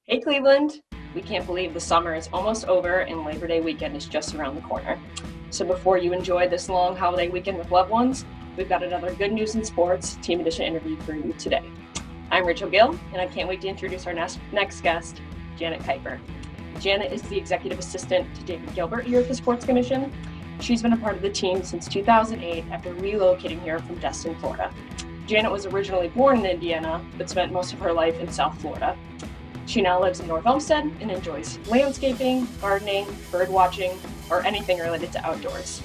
Hey Cleveland! We can't believe the summer is almost over and Labor Day weekend is just around the corner. So before you enjoy this long holiday weekend with loved ones, we've got another Good News in Sports Team Edition interview for you today. I'm Rachel Gill, and I can't wait to introduce our next guest, Janet Kuiper. Janet is the Executive Assistant to David Gilbert here at the Sports Commission. She's been a part of the team since 2008 after relocating here from Destin, Florida. Janet was originally born in Indiana, but spent most of her life in South Florida. She now lives in North Olmsted and enjoys landscaping, gardening, bird watching, or anything related to outdoors.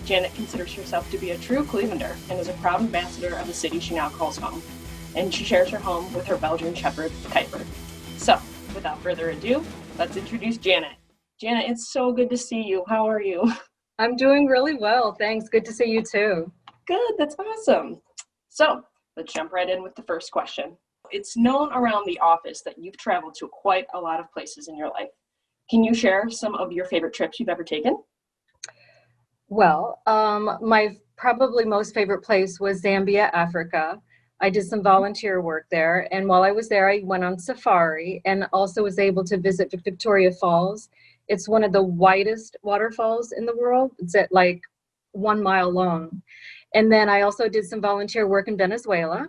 Janet considers herself to be a true Clevelander and is a proud ambassador of the city she now calls home. And she shares her home with her Belgian Shepherd, Kuiper. So, without further ado, let's introduce Janet. Janet, it's so good to see you. How are you? I'm doing really well, thanks. Good to see you too. Good, that's awesome. So, let's jump right in with the first question. It's known around the office that you've traveled to quite a lot of places in your life. Can you share some of your favorite trips you've ever taken? Well, my probably most favorite place was Zambia, Africa. I did some volunteer work there, and while I was there, I went on safari and also was able to visit Victoria Falls. It's one of the widest waterfalls in the world. It's at like 1 mile long. And then I also did some volunteer work in Venezuela.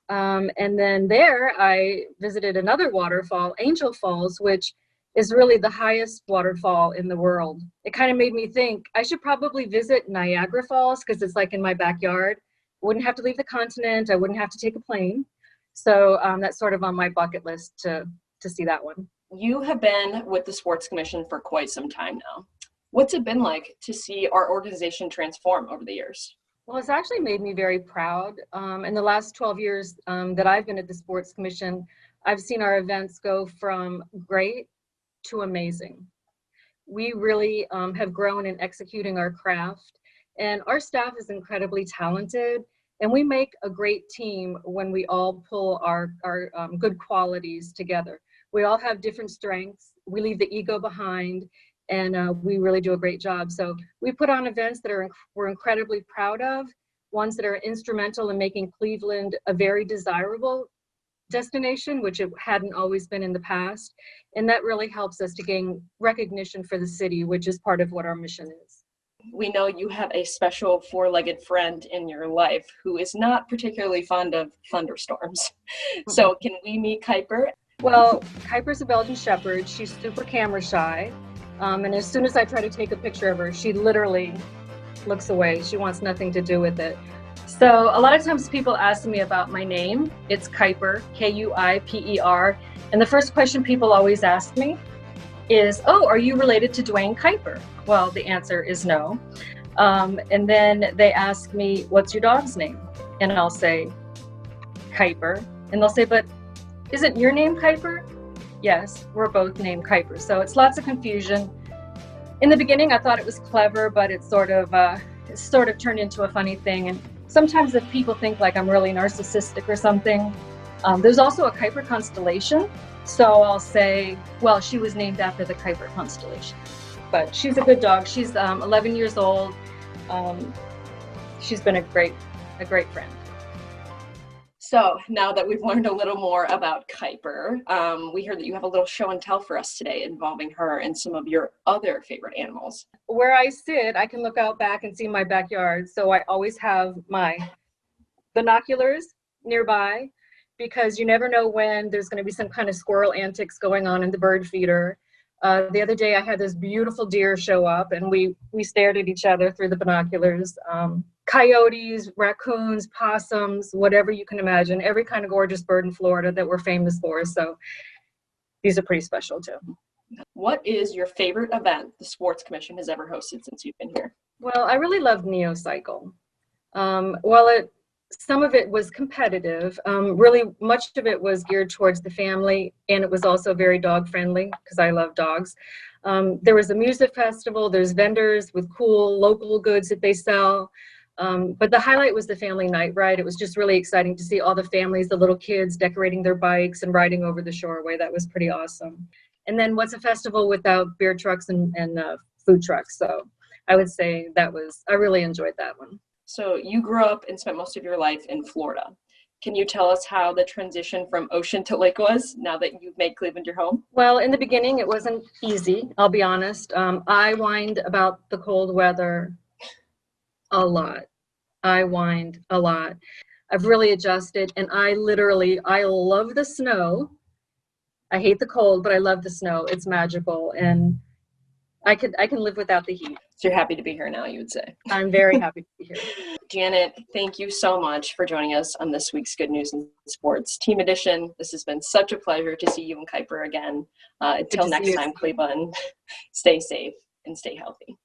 And then there I visited another waterfall, Angel Falls, which is really the highest waterfall in the world. It kind of made me think I should probably visit Niagara Falls because it's like in my backyard. Wouldn't have to leave the continent. I wouldn't have to take a plane. So that's sort of on my bucket list to see that one. You have been with the Sports Commission for quite some time now. What's it been like to see our organization transform over the years? Well, it's actually made me very proud. In the last 12 years that I've been at the Sports Commission, I've seen our events go from great to amazing. We really have grown in executing our craft, and our staff is incredibly talented, and we make a great team when we all pull our good qualities together. We all have different strengths. We leave the ego behind, and we really do a great job. So we put on events that we're incredibly proud of, ones that are instrumental in making Cleveland a very desirable destination, which it hadn't always been in the past. And that really helps us to gain recognition for the city, which is part of what our mission is. We know you have a special four-legged friend in your life who is not particularly fond of thunderstorms. So can we meet Kuiper? Well, Kuiper's a Belgian Shepherd. She's super camera shy. And as soon as I try to take a picture of her, she literally looks away. She wants nothing to do with it. So a lot of times people ask me about my name. It's Kuiper, Kuiper. And the first question people always ask me is, oh, are you related to Dwayne Kuiper? Well, the answer is no. And then they ask me, what's your dog's name? And I'll say, Kuiper. And they'll say, but isn't your name Kuiper? Yes, we're both named Kuiper. So it's lots of confusion. In the beginning, I thought it was clever, but it sort of turned into a funny thing. And sometimes if people think like I'm really narcissistic or something, there's also a Kuiper constellation. So I'll say, well, she was named after the Kuiper constellation. But she's a good dog. She's 11 years old. She's been a great friend. So now that we've learned a little more about Kuiper, we heard that you have a little show and tell for us today involving her and some of your other favorite animals. Where I sit, I can look out back and see my backyard. So I always have my binoculars nearby because you never know when there's going to be some kind of squirrel antics going on in the bird feeder. The other day I had this beautiful deer show up and we stared at each other through the binoculars. Coyotes, raccoons, possums, whatever you can imagine, every kind of gorgeous bird in Florida that we're famous for. So these are pretty special too. What is your favorite event the Sports Commission has ever hosted since you've been here? Well, I really loved Neocycle. Some of it was competitive. Really, much of it was geared towards the family, and it was also very dog friendly because I love dogs. There was a music festival. There's vendors with cool local goods that they sell. But the highlight was the family night ride. It was just really exciting to see all the families, the little kids decorating their bikes and riding over the shoreway. That was pretty awesome. And then what's a festival without beer trucks and food trucks? So I would say I really enjoyed that one. So you grew up and spent most of your life in Florida. Can you tell us how the transition from ocean to lake was now that you've made Cleveland your home? Well, in the beginning, it wasn't easy, I'll be honest. I whined about the cold weather a lot. I whined a lot. I've really adjusted, and I love the snow. I hate the cold, but I love the snow. It's magical, and I can live without the heat. So you're happy to be here now, you would say. I'm very happy to be here. Janet, thank you so much for joining us on this week's Good News in Sports Team Edition. This has been such a pleasure to see you and Kuiper again. Until next time, Cleveland, stay safe and stay healthy.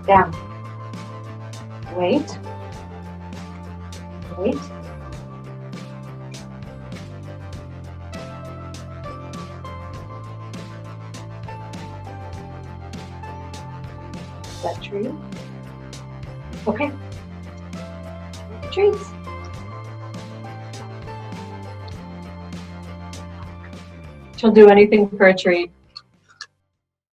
Down. Wait. Wait. That tree? Okay. Treats. She'll do anything for a treat.